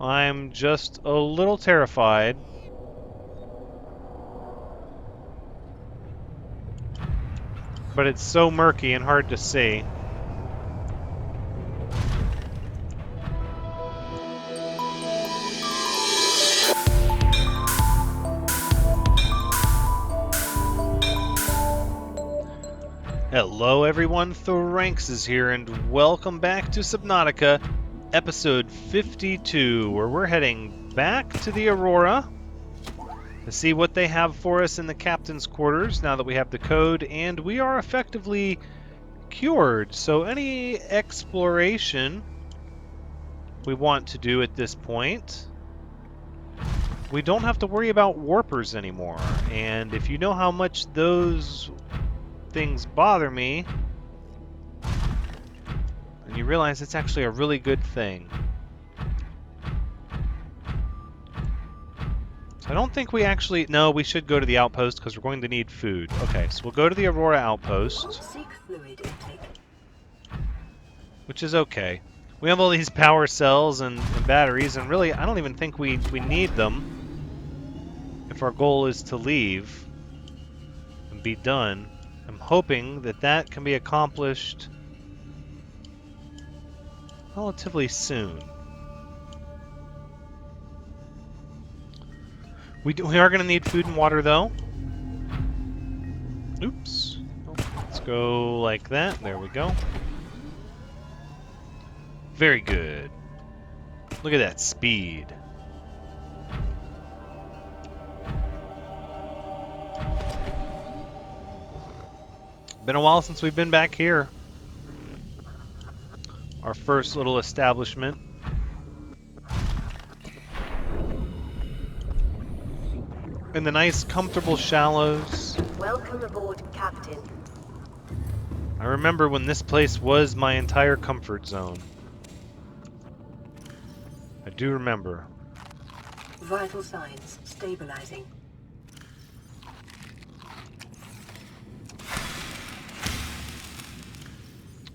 I'm just a little terrified. But it's so murky and hard to see. Hello everyone, Thranxes here, and welcome back to Subnautica, episode 52, where we're heading back to the Aurora to see what they have for us in the captain's quarters now that we have the code, and we are effectively cured, so any exploration we want to do at this point, we don't have to worry about warpers anymore, and if you know how much those things bother me, and you realize it's actually a really good thing. So I don't think we actually... No, we should go to the outpost because we're going to need food. Okay, so we'll go to the Aurora outpost, which is okay. We have all these power cells and batteries, and really, I don't even think we need them if our goal is to leave and be done. I'm hoping that that can be accomplished relatively soon. We are going to need food and water, though. Oops. Let's go like that. There we go. Very good. Look at that speed. Been a while since we've been back here. Our first little establishment. In the nice, comfortable shallows. Welcome aboard, Captain. I remember when this place was my entire comfort zone. I do remember. Vital signs stabilizing.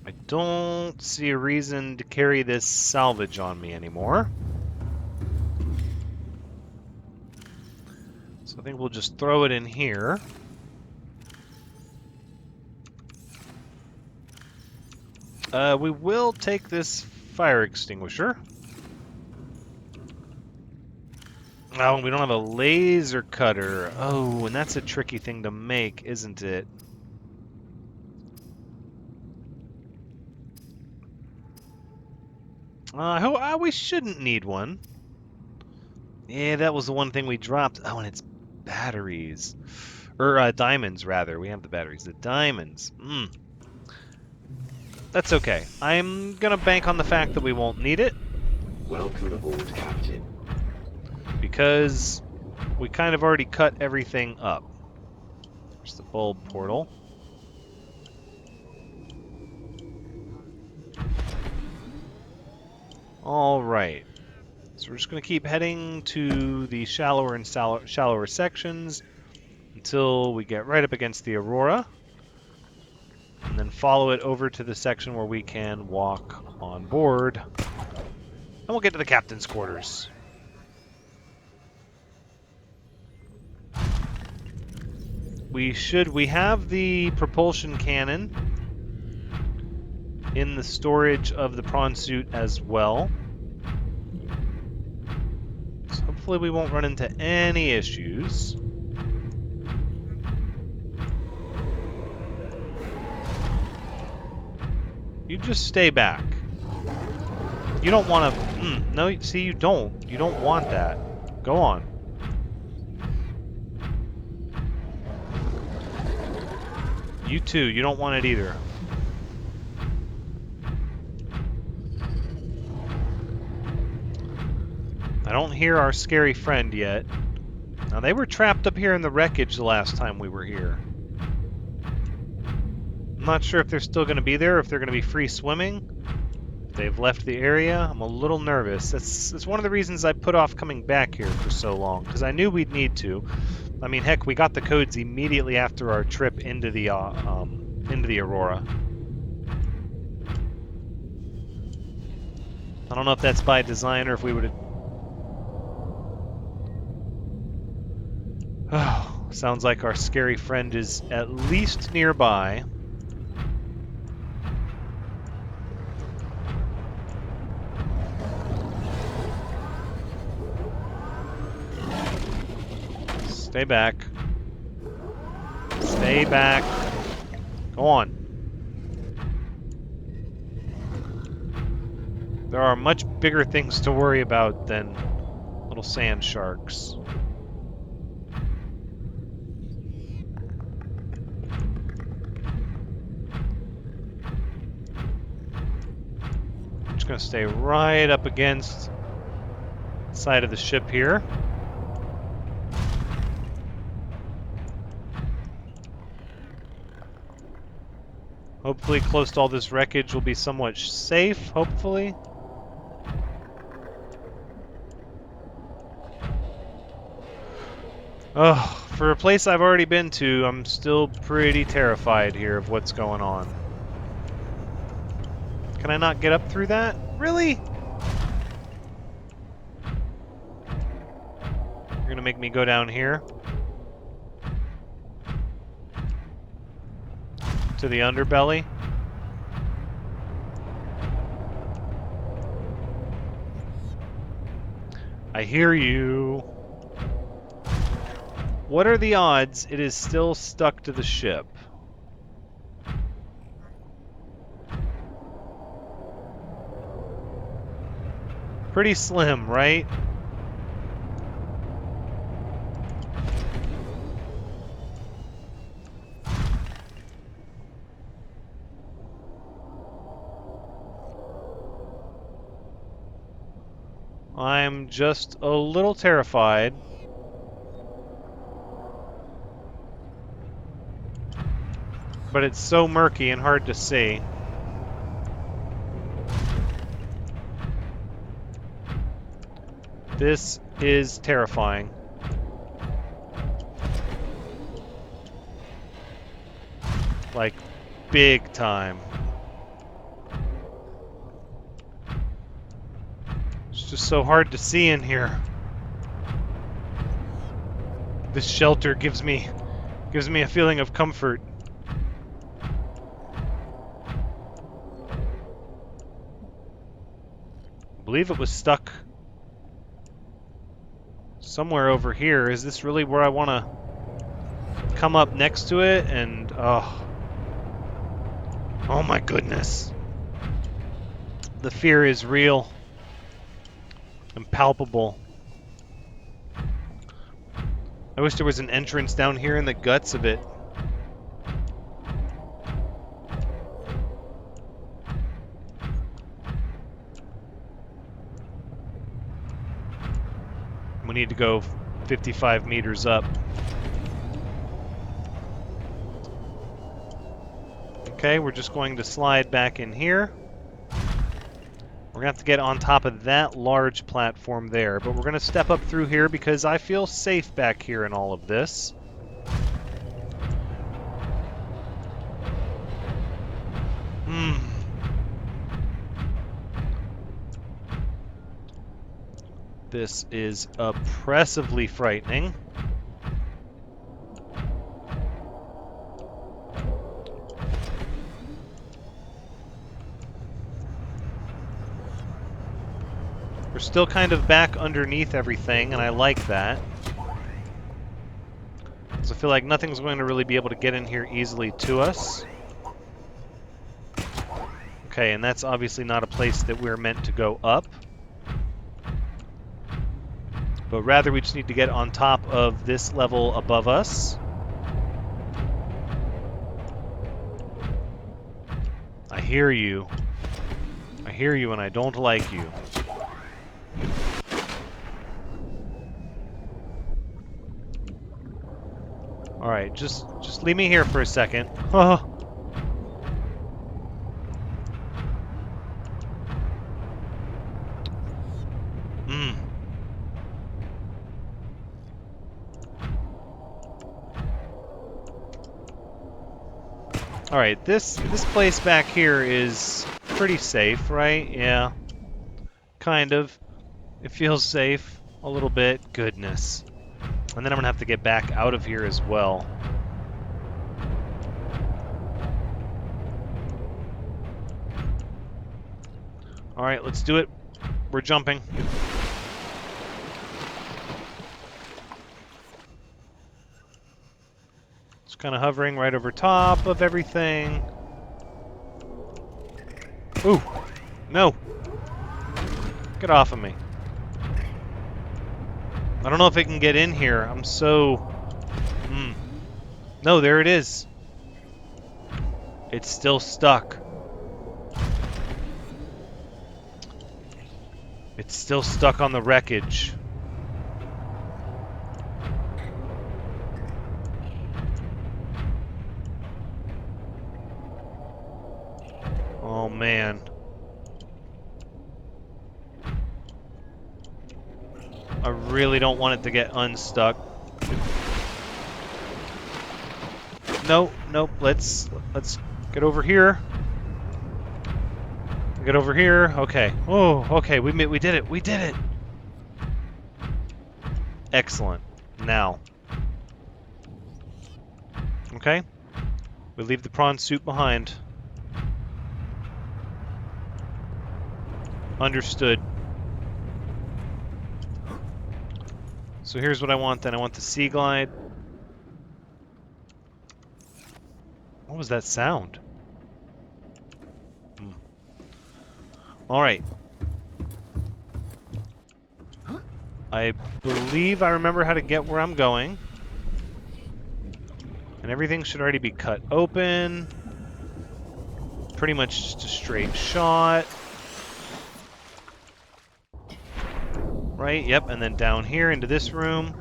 I don't see a reason to carry this salvage on me anymore. So I think we'll just throw it in here. We will take this fire extinguisher. Oh, we don't have a laser cutter. Oh, and that's a tricky thing to make, isn't it? We shouldn't need one. Yeah, that was the one thing we dropped. Oh, and it's batteries. Or diamonds, rather. We have the batteries. The diamonds. That's okay. I'm gonna bank on the fact that we won't need it. Welcome aboard, Captain. Because we kind of already cut everything up. There's the bulb portal. Alright. So we're just going to keep heading to the shallower and shallower sections until we get right up against the Aurora. And then follow it over to the section where we can walk on board. And we'll get to the captain's quarters. We have the propulsion cannon in the storage of the prawn suit as well. So hopefully we won't run into any issues. You just stay back. You don't want to... no, see, you don't. You don't want that. Go on. You too. You don't want it either. I don't hear our scary friend yet. Now, they were trapped up here in the wreckage the last time we were here. I'm not sure if they're still going to be there, or if they're going to be free swimming. If they've left the area. I'm a little nervous. That's one of the reasons I put off coming back here for so long, because I knew we'd need to. I mean, heck, we got the codes immediately after our trip into the Aurora. I don't know if that's by design or if we would have Oh, sounds like our scary friend is at least nearby. Stay back. Stay back. Go on. There are much bigger things to worry about than little sand sharks. I'm just going to stay right up against the side of the ship here. Hopefully close to all this wreckage will be somewhat safe, hopefully. Oh, for a place I've already been to, I'm still pretty terrified here of what's going on. Can I not get up through that? Really? You're gonna make me go down here? To the underbelly? I hear you. What are the odds it is still stuck to the ship? Pretty slim, right? I'm just a little terrified. But it's so murky and hard to see. This is terrifying. Like, big time. It's just so hard to see in here. This shelter gives me a feeling of comfort. I believe it was stuck somewhere over here. Is this really where I want to come up next to it? And oh my goodness, the fear is real and palpable. I wish there was an entrance down here in the guts of it. We need to go 55 meters up. Okay, we're just going to slide back in here. We're going to have to get on top of that large platform there, but we're going to step up through here because I feel safe back here in all of this. This is oppressively frightening. We're still kind of back underneath everything, and I like that. Because I feel like nothing's going to really be able to get in here easily to us. Okay, and that's obviously not a place that we're meant to go up. But rather we just need to get on top of this level above us. I hear you. I hear you and I don't like you. Alright, just leave me here for a second. Oh. Alright, this place back here is pretty safe, right? Yeah. Kind of. It feels safe. A little bit. Goodness. And then I'm going to have to get back out of here as well. Alright, let's do it. We're jumping. Just kind of hovering right over top of everything. Ooh! No! Get off of me. I don't know if it can get in here. I'm so... No, there it is. It's still stuck. It's still stuck on the wreckage. Oh, man. I really don't want it to get unstuck. Nope, nope. Let's get over here. Get over here. Okay. Oh, okay. We did it. We did it. Excellent. Now. Okay. We leave the prawn suit behind. Understood. So here's what I want then. I want the sea glide. What was that sound? Alright. I believe I remember how to get where I'm going. And everything should already be cut open. Pretty much just a straight shot. Right, yep, and then down here into this room.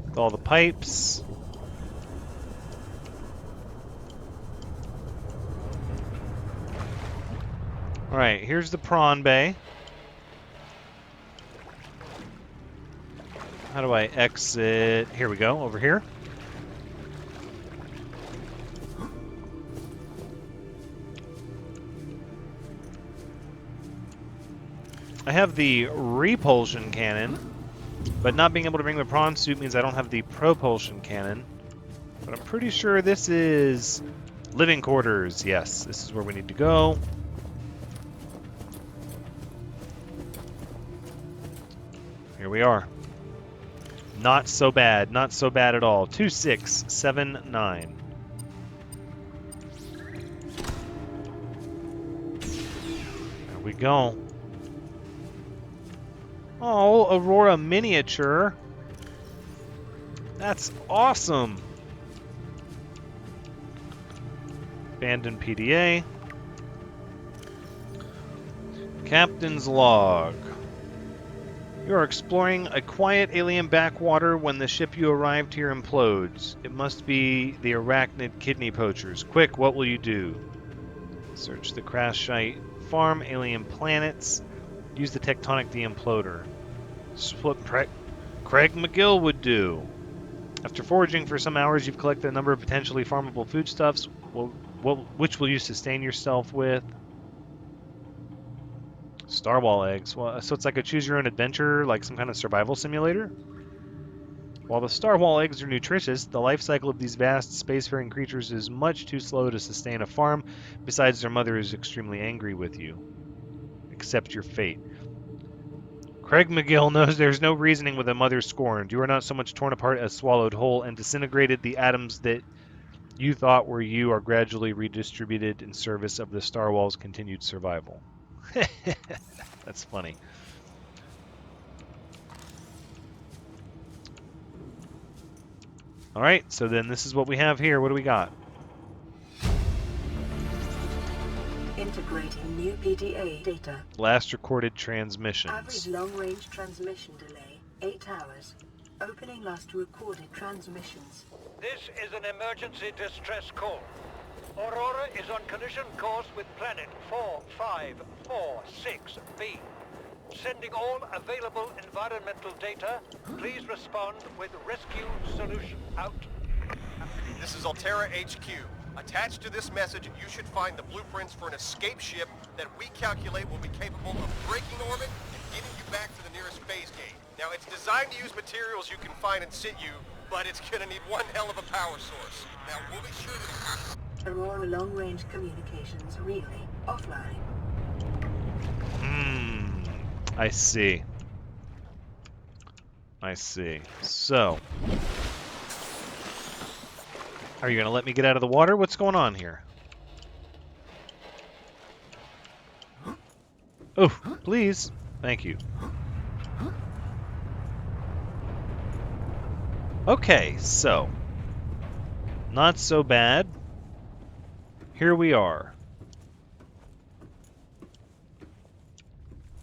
With all the pipes. Alright, here's the prawn bay. How do I exit? Here we go, over here. I have the repulsion cannon, but not being able to bring the prawn suit means I don't have the propulsion cannon. But I'm pretty sure this is living quarters. Yes, this is where we need to go. Here we are. Not so bad. Not so bad at all. 2679. There we go. Oh, Aurora miniature. That's awesome. Abandoned PDA. Captain's log. You are exploring a quiet alien backwater when the ship you arrived here implodes. It must be the arachnid kidney poachers. Quick, what will you do? Search the crash site. Farm alien planets. Use the tectonic de-imploder. This is what Craig McGill would do. After foraging for some hours, you've collected a number of potentially farmable foodstuffs, which will you sustain yourself with? Starwall eggs. Well, so it's like a choose-your-own-adventure, like some kind of survival simulator? While the starwall eggs are nutritious, the life cycle of these vast spacefaring creatures is much too slow to sustain a farm. Besides, their mother is extremely angry with you. Accept your fate. Craig McGill knows there's no reasoning with a mother scorned. You are not so much torn apart as swallowed whole, and disintegrated the atoms that you thought were you are gradually redistributed in service of the Starwall's continued survival. That's funny. Alright, so then this is what we have here. What do we got? Integrating new PDA data. Last recorded transmissions. Average long-range transmission delay, 8 hours. Opening last recorded transmissions. This is an emergency distress call. Aurora is on collision course with planet 4546b. Sending all available environmental data. Please respond with rescue solution. Out. This is Altera HQ. Attached to this message, you should find the blueprints for an escape ship that we calculate will be capable of breaking orbit and getting you back to the nearest phase gate. Now, It's designed to use materials you can find in situ, but it's gonna need one hell of a power source. Now, we'll be sure to... Aurora long-range communications relay offline. I see. I see. So, are you going to let me get out of the water? What's going on here? Oh, please. Thank you. Okay, so, not so bad. Here we are.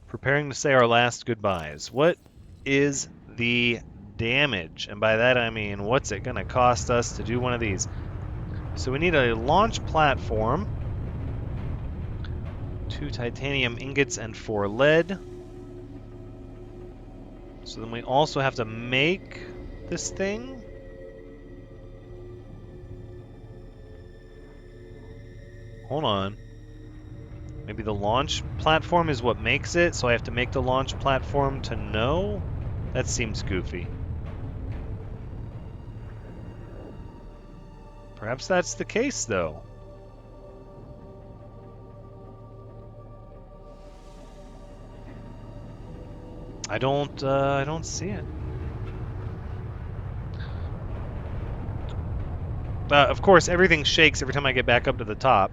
Preparing to say our last goodbyes. What is the damage? And by that I mean, what's it going to cost us to do one of these? So we need a launch platform, 2 titanium ingots and 4 lead. So then we also have to make this thing. Hold on. Maybe the launch platform is what makes it, so I have to make the launch platform to know? That seems goofy. Perhaps that's the case, though. I don't see it. Of course, everything shakes every time I get back up to the top.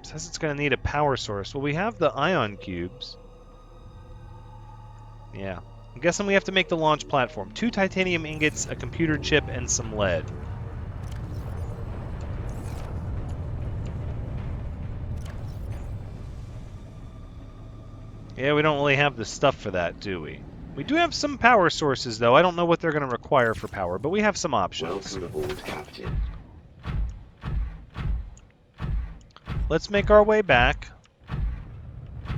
It says it's going to need a power source. Well, we have the ion cubes. Yeah. I'm guessing we have to make the launch platform. 2 titanium ingots, a computer chip, and some lead. Yeah, we don't really have the stuff for that, do we? We do have some power sources, though. I don't know what they're going to require for power, but we have some options. Welcome aboard, Captain. Let's make our way back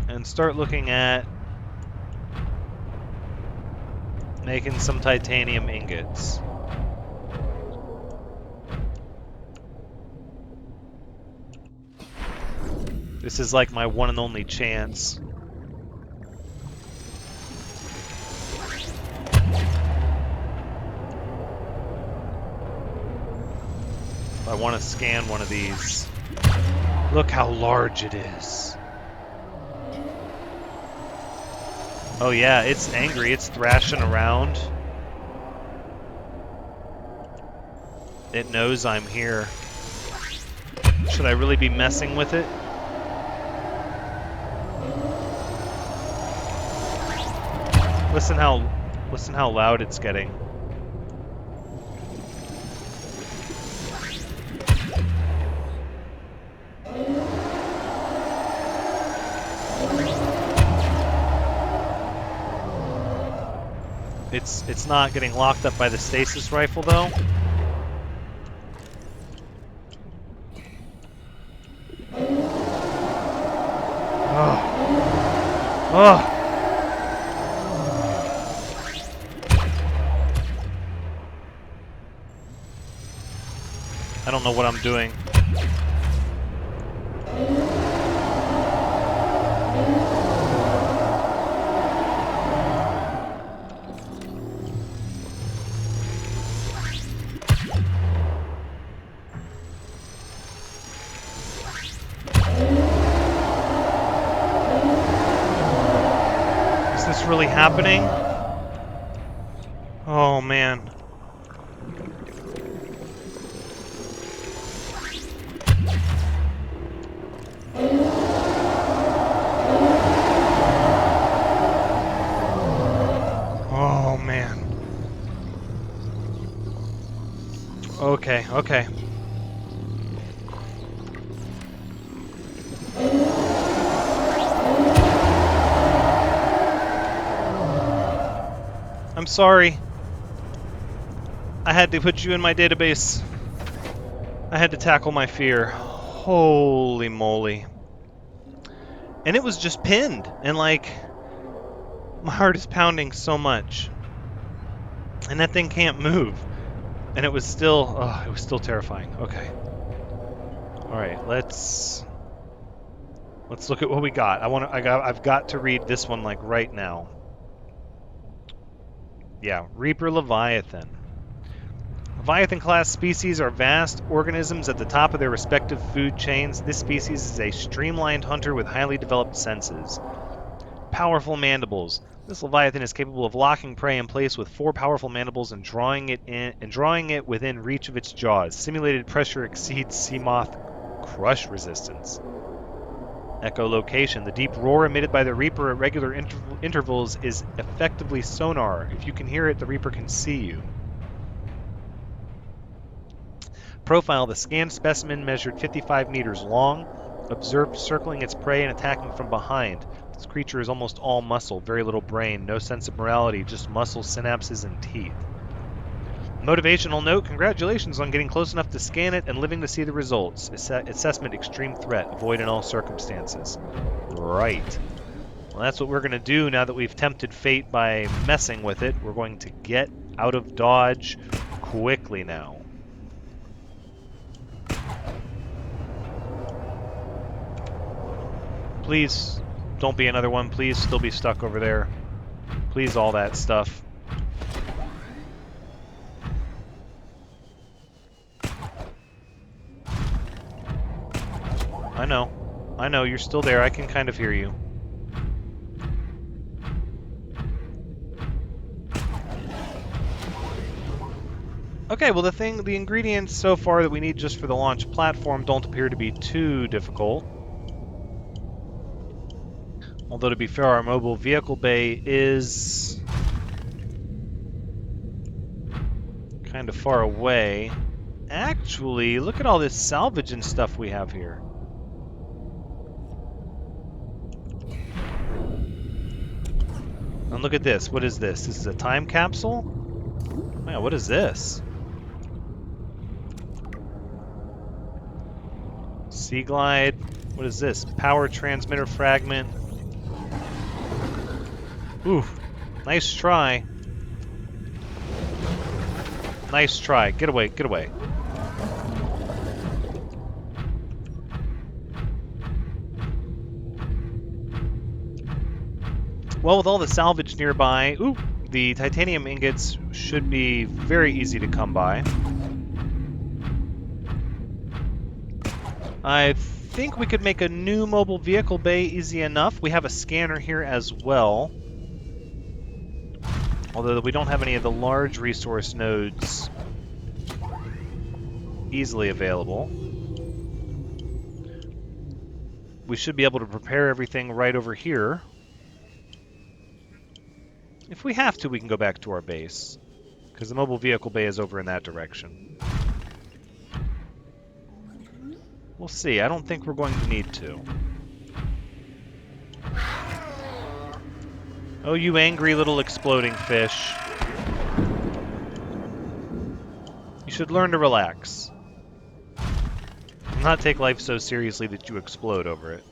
and start looking at making some titanium ingots. This is like my one and only chance. I want to scan one of these. Look how large it is. Oh yeah, it's angry. It's thrashing around. It knows I'm here. Should I really be messing with it? Listen how loud it's getting. It's not getting locked up by the stasis rifle, though. Oh. Oh. I don't know what I'm doing. Is this really happening? Oh man. Oh man. Okay, okay. I'm sorry. I had to put you in my database. I had to tackle my fear. Holy moly. And it was just pinned, and like, my heart is pounding so much. And that thing can't move. And it was still terrifying. Okay. Alright, let's look at what we got. I've got to read this one like right now. Yeah, Reaper Leviathan. Leviathan-class species are vast organisms at the top of their respective food chains. This species is a streamlined hunter with highly developed senses. Powerful mandibles. This Leviathan is capable of locking prey in place with 4 powerful mandibles and drawing it within reach of its jaws. Simulated pressure exceeds sea moth crush resistance. Echolocation. The deep roar emitted by the Reaper at regular intervals is effectively sonar. If you can hear it, the Reaper can see you. Profile. The scanned specimen measured 55 meters long, observed circling its prey and attacking from behind. This creature is almost all muscle, very little brain, no sense of morality, just muscle, synapses, and teeth. Motivational note, congratulations on getting close enough to scan it and living to see the results. Assessment, extreme threat, avoid in all circumstances. Right. Well, that's what we're going to do now that we've tempted fate by messing with it. We're going to get out of dodge quickly now. Please, don't be another one. Please still be stuck over there. Please, all that stuff. I know. I know, you're still there. I can kind of hear you. Okay, well the ingredients so far that we need just for the launch platform don't appear to be too difficult. Although, to be fair, our mobile vehicle bay is kind of far away. Actually, look at all this salvage and stuff we have here. And look at this. What is this? This is a time capsule? Man, what is this? Sea Glide. What is this? Power transmitter fragment. Ooh, nice try. Nice try. Get away, get away. Well, with all the salvage nearby, ooh, the titanium ingots should be very easy to come by. I think we could make a new mobile vehicle bay easy enough. We have a scanner here as well. Although we don't have any of the large resource nodes easily available. We should be able to prepare everything right over here. If we have to, we can go back to our base, because the mobile vehicle bay is over in that direction. We'll see. I don't think we're going to need to. Oh, you angry little exploding fish. You should learn to relax. And not take life so seriously that you explode over it.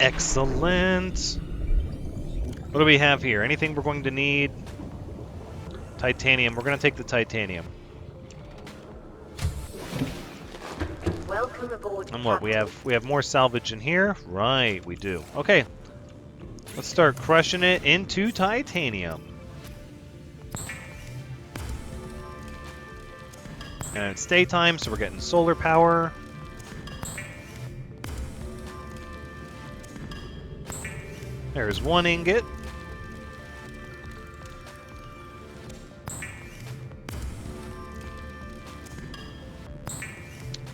Excellent! What do we have here? Anything we're going to need? Titanium. We're going to take the titanium. Welcome aboard. And what, we have more salvage in here? Right, we do. Okay. Let's start crushing it into titanium. And it's daytime, so we're getting solar power. There's one ingot.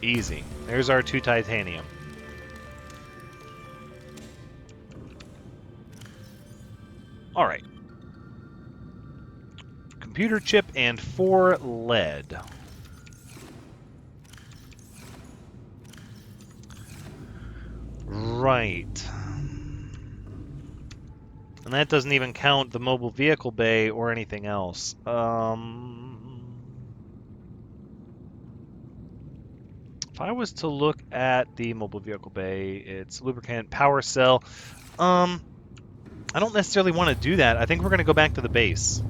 Easy. There's our 2 titanium. Alright. Computer chip and 4 lead. Right. And that doesn't even count the mobile vehicle bay or anything else. If I was to look at the mobile vehicle bay, it's lubricant, power cell. I don't necessarily want to do that. I think we're going to go back to the base.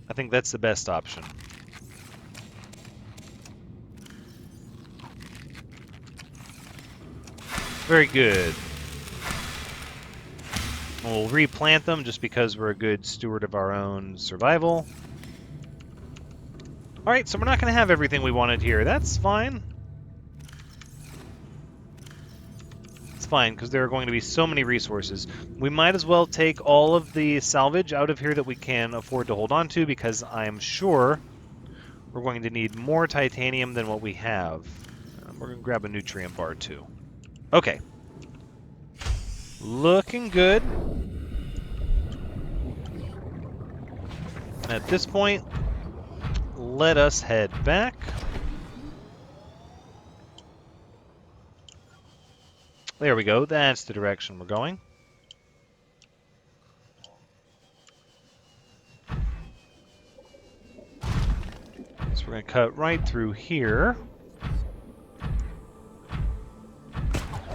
I think that's the best option. Very good. We'll replant them just because we're a good steward of our own survival. Alright, so we're not going to have everything we wanted here. That's fine. It's fine, because there are going to be so many resources. We might as well take all of the salvage out of here that we can afford to hold on to, because I'm sure we're going to need more titanium than what we have. We're going to grab a nutrient bar, too. Okay. Looking good. At this point, let us head back. There we go. That's the direction we're going. So we're going to cut right through here.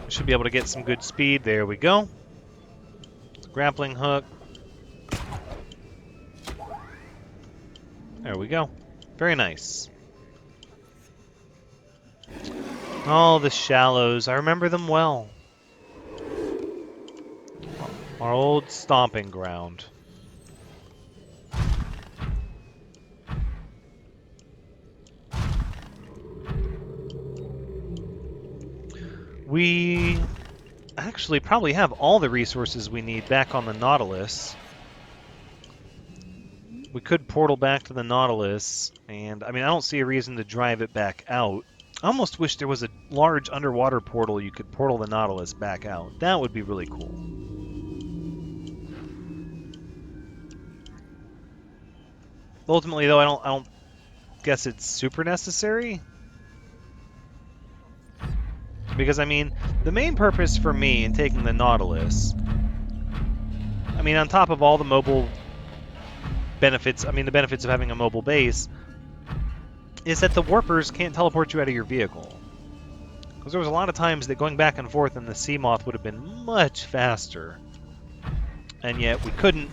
We should be able to get some good speed. There we go. Grappling hook. There we go. Very nice. Oh, the shallows. I remember them well. Our old stomping ground. We actually probably have all the resources we need back on the Nautilus. We could portal back to the Nautilus, and I mean, I don't see a reason to drive it back out. I almost wish there was a large underwater portal you could portal the Nautilus back out. That would be really cool. Ultimately, though, I don't guess it's super necessary. Because, I mean, the main purpose for me in taking the Nautilus, I mean, on top of all the mobile benefits, I mean, the benefits of having a mobile base, is that the warpers can't teleport you out of your vehicle. Because there was a lot of times that going back and forth in the Seamoth would have been much faster. And yet we couldn't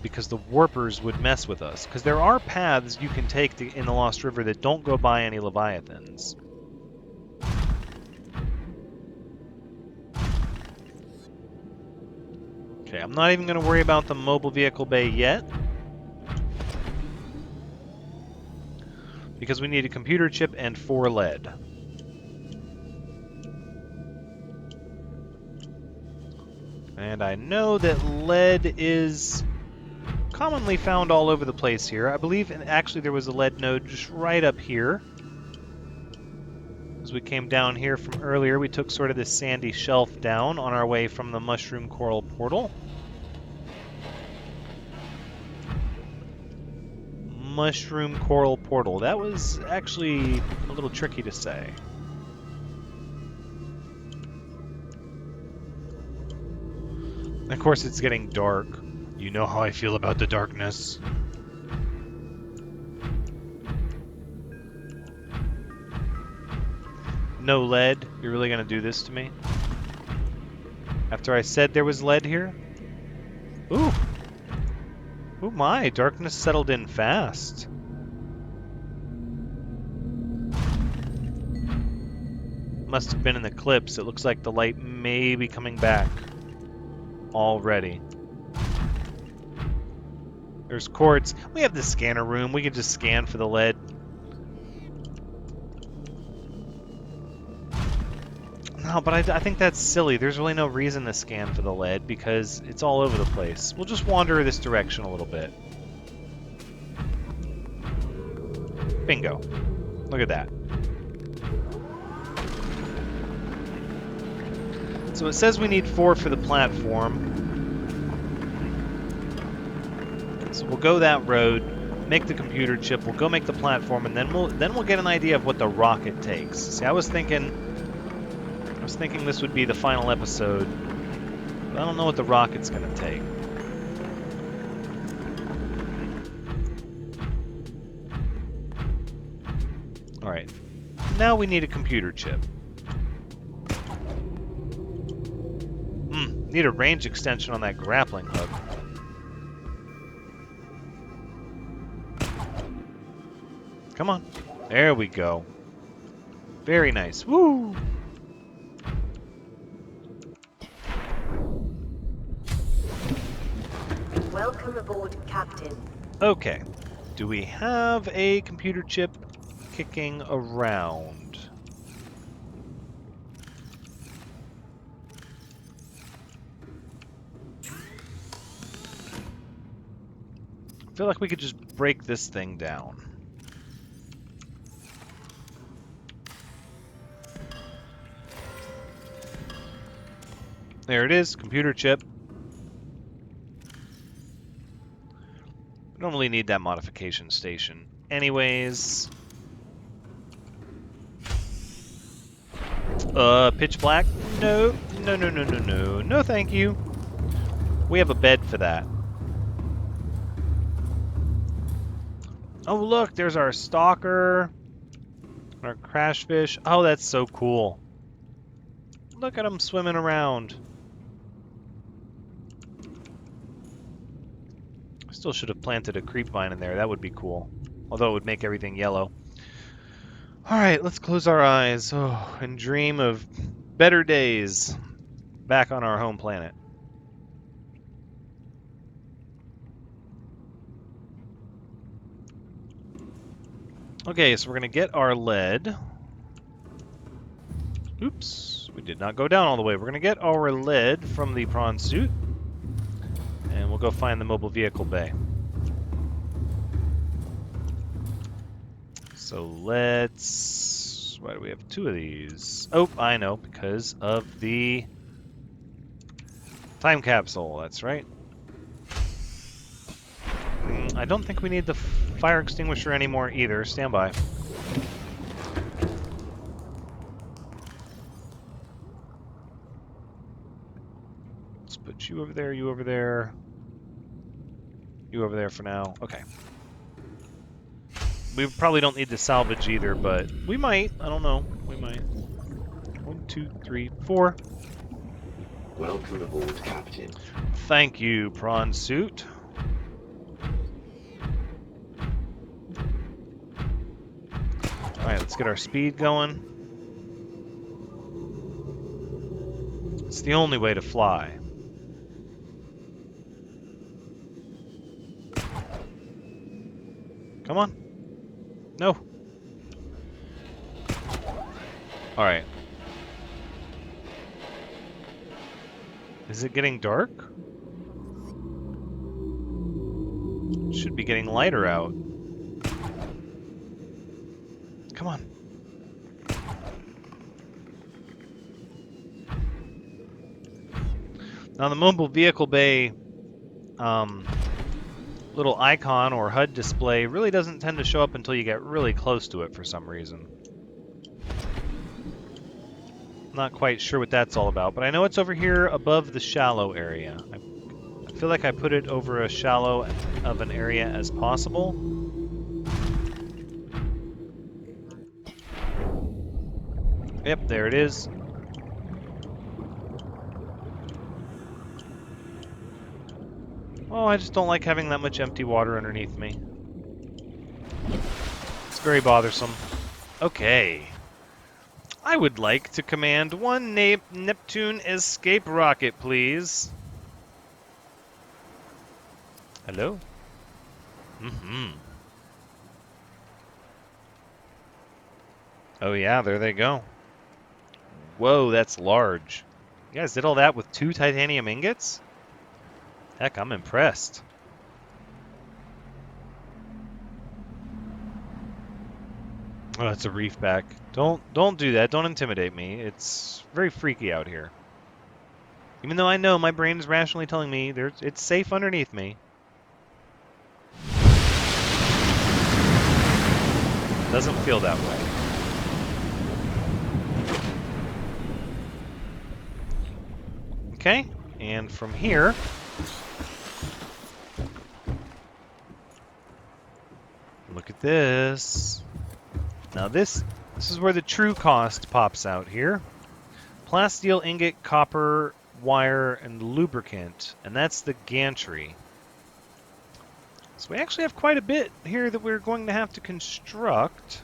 because the warpers would mess with us. Because there are paths you can take in the Lost River that don't go by any Leviathans. Okay, I'm not even going to worry about the mobile vehicle bay yet. Because we need a computer chip and 4 lead. And I know that lead is commonly found all over the place here. I believe, and actually there was a lead node just right up here. As we came down here from earlier, we took sort of this sandy shelf down on our way from the mushroom coral portal. Mushroom coral portal. That was actually a little tricky to say. Of course, it's getting dark. You know how I feel about the darkness. No lead? You're really gonna do this to me? After I said there was lead here? Ooh! Oh my, darkness settled in fast. Must have been an eclipse. It looks like the light may be coming back already. There's quartz. We have the scanner room. We can just scan for the lead. No, but I think that's silly. There's really no reason to scan for the lead because it's all over the place. We'll just wander this direction a little bit. Bingo. Look at that. So it says we need 4 for the platform. So we'll go that road, make the computer chip, we'll go make the platform, and then we'll get an idea of what the rocket takes. See, I was thinking this would be the final episode, but I don't know what the rocket's gonna take. Alright. Now we need a computer chip. Need a range extension on that grappling hook. Come on. There we go. Very nice. Woo! aboard, Captain. Okay. Do we have a computer chip kicking around? I feel like we could just break this thing down. There it is, computer chip. We don't really need that modification station. Anyways. Pitch black? No, no, no, no, no, no. No, thank you. We have a bed for that. Oh, look, there's our stalker. Our crash fish. Oh, that's so cool. Look at them swimming around. Still should have planted a creep vine in there. That would be cool. Although it would make everything yellow. Alright, let's close our eyes and dream of better days back on our home planet. Okay, so we're going to get our lead. Oops, we did not go down all the way. We're going to get our lead from the prawn suit. And we'll go find the mobile vehicle bay. So let's... Why do we have two of these? Oh, I know, because of the time capsule. That's right. I don't think we need the fire extinguisher anymore either. Stand by. Let's put you over there, you over there. You over there for now. Okay. We probably don't need to salvage either, but we might. I don't know. We might. 1, 2, 3, 4. Welcome aboard, Captain. Thank you, prawn suit. Alright, let's get our speed going. It's the only way to fly. Come on. No. Alright. Is it getting dark? It should be getting lighter out. Come on. Now the mobile vehicle bay little icon or HUD display really doesn't tend to show up until you get really close to it for some reason. Not quite sure what that's all about, but I know it's over here above the shallow area. I feel like I put it over as shallow of an area as possible. Yep, there it is. Oh, I just don't like having that much empty water underneath me. It's very bothersome. Okay. I would like to command one Neptune escape rocket, please. Hello? Mm-hmm. Oh yeah, there they go. Whoa, that's large. You guys did all that with 2 titanium ingots? Heck, I'm impressed. Oh, it's a reef back. Don't do that. Don't intimidate me. It's very freaky out here. Even though I know my brain is rationally telling me it's safe underneath me. Doesn't feel that way. Okay, and from here, look at this. Now this is where the true cost pops out here. Plasteel ingot, copper, wire, and lubricant, and that's the gantry. So we actually have quite a bit here that we're going to have to construct.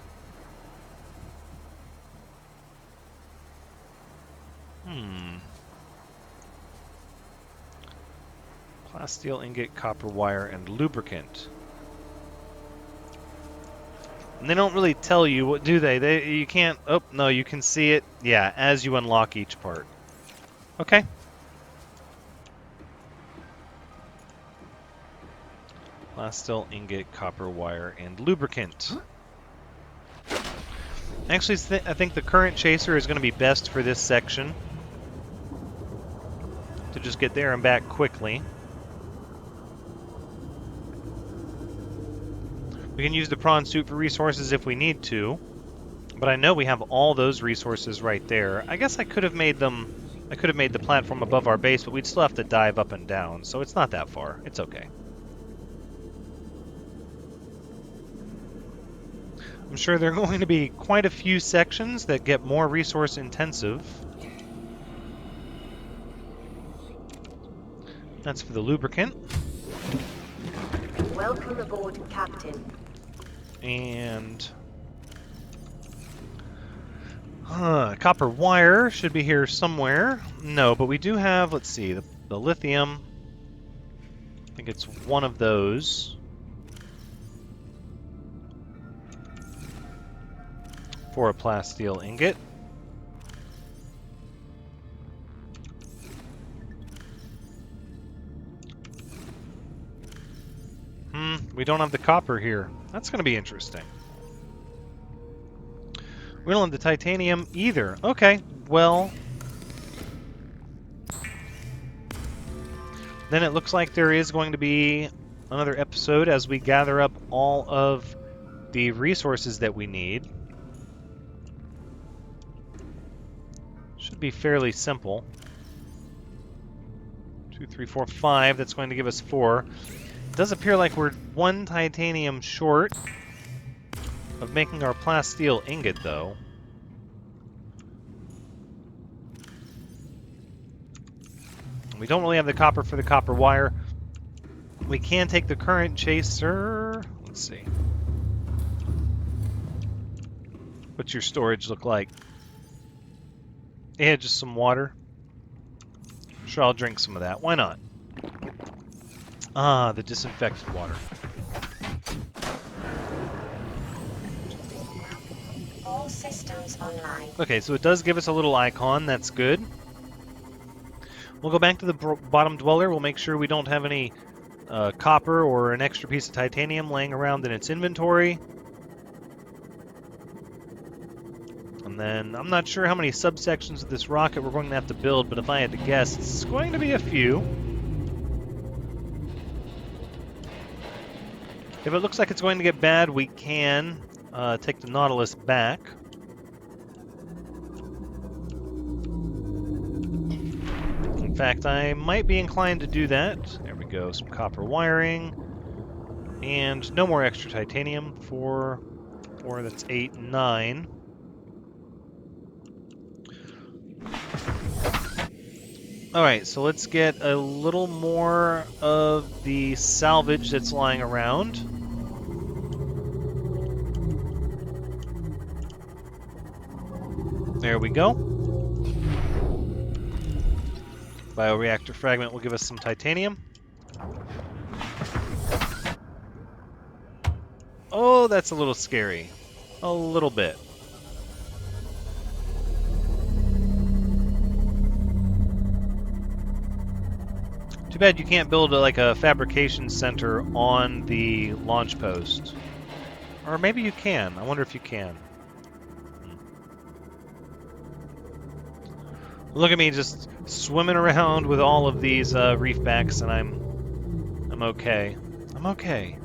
Plasteel ingot, copper wire, and lubricant. And they don't really tell you what, do they? You can't. Oh no, you can see it. Yeah, as you unlock each part. Okay. Plasteel ingot, copper wire, and lubricant. Actually, I think the current chaser is going to be best for this section. To just get there and back quickly. We can use the prawn suit for resources if we need to. But I know we have all those resources right there. I guess I could have made them... I could have made the platform above our base, but we'd still have to dive up and down. So it's not that far. It's okay. I'm sure there are going to be quite a few sections that get more resource intensive. That's for the lubricant. Welcome aboard, Captain. And... copper wire should be here somewhere. No, but we do have, let's see, the lithium. I think it's one of those. For a plasteel ingot. We don't have the copper here. That's going to be interesting. We don't have the titanium either. Okay, well... Then it looks like there is going to be another episode as we gather up all of the resources that we need. Should be fairly simple. 2, 3, 4, 5. That's going to give us 4. It does appear like we're 1 titanium short of making our plasteel ingot, though. We don't really have the copper for the copper wire. We can take the current chaser. Let's see. What's your storage look like? Yeah, just some water. Sure, I'll drink some of that. Why not? Ah, the disinfected water. All systems online. Okay, so it does give us a little icon. That's good. We'll go back to the bottom dweller. We'll make sure we don't have any copper or an extra piece of titanium laying around in its inventory. And then, I'm not sure how many subsections of this rocket we're going to have to build, but if I had to guess, it's going to be a few. If it looks like it's going to get bad, we can take the Nautilus back. In fact, I might be inclined to do that. There we go, some copper wiring. And no more extra titanium for 4, that's 8, 9. Alright, so let's get a little more of the salvage that's lying around. There we go. Bioreactor fragment will give us some titanium. Oh, that's a little scary. A little bit. Too bad you can't build like a fabrication center on the launch post. Or maybe you can. I wonder if you can. Look at me just swimming around with all of these reef backs, and I'm okay. I'm okay.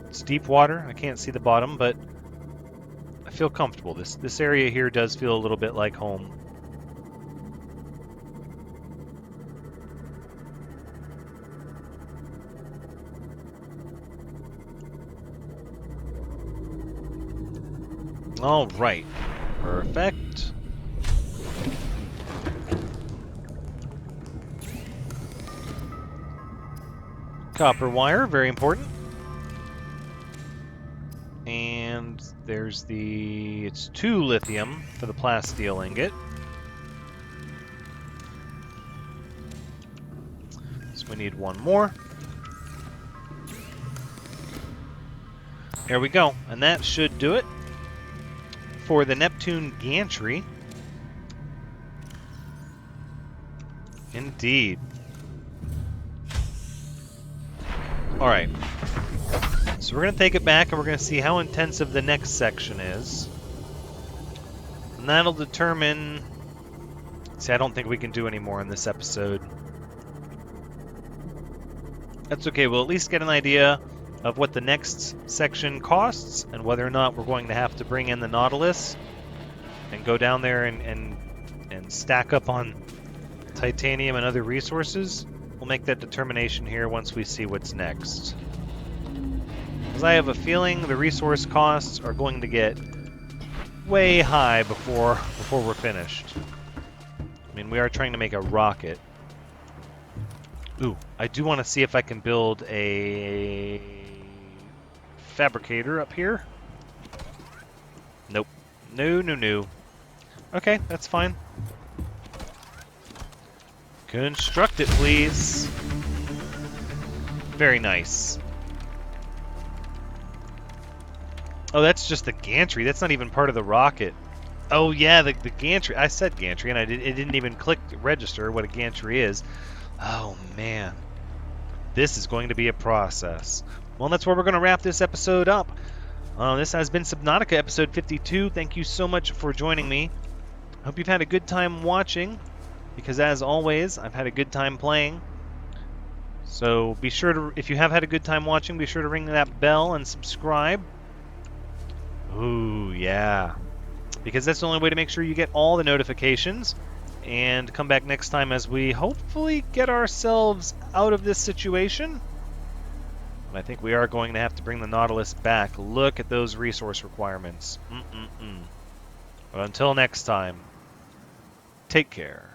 It's deep water. I can't see the bottom, but I feel comfortable. This area here does feel a little bit like home. All right. Perfect. Copper wire, very important. And there's it's 2 lithium for the plasteel ingot. Let's We need one more. There we go. And that should do it for the Neptune gantry. Indeed. Alright. So we're going to take it back and we're going to see how intensive the next section is. And that'll determine... See, I don't think we can do any more in this episode. That's okay, we'll at least get an idea of what the next section costs and whether or not we're going to have to bring in the Nautilus and go down there and stack up on titanium and other resources. We'll make that determination here once we see what's next. Because I have a feeling the resource costs are going to get way high before we're finished. I mean, we are trying to make a rocket. Ooh, I do want to see if I can build a fabricator up here. Nope. No. Okay, that's fine. Construct it, please. Very nice. Oh, that's just the gantry. That's not even part of the rocket. Oh, yeah, the gantry. I said gantry, and it didn't even click register what a gantry is. Oh, man. This is going to be a process. Well, that's where we're going to wrap this episode up. This has been Subnautica, episode 52. Thank you so much for joining me. I hope you've had a good time watching, because as always, I've had a good time playing. So be sure to, if you have had a good time watching, be sure to ring that bell and subscribe. Ooh, yeah. Because that's the only way to make sure you get all the notifications. And come back next time as we hopefully get ourselves out of this situation. And I think we are going to have to bring the Nautilus back. Look at those resource requirements. But until next time, take care.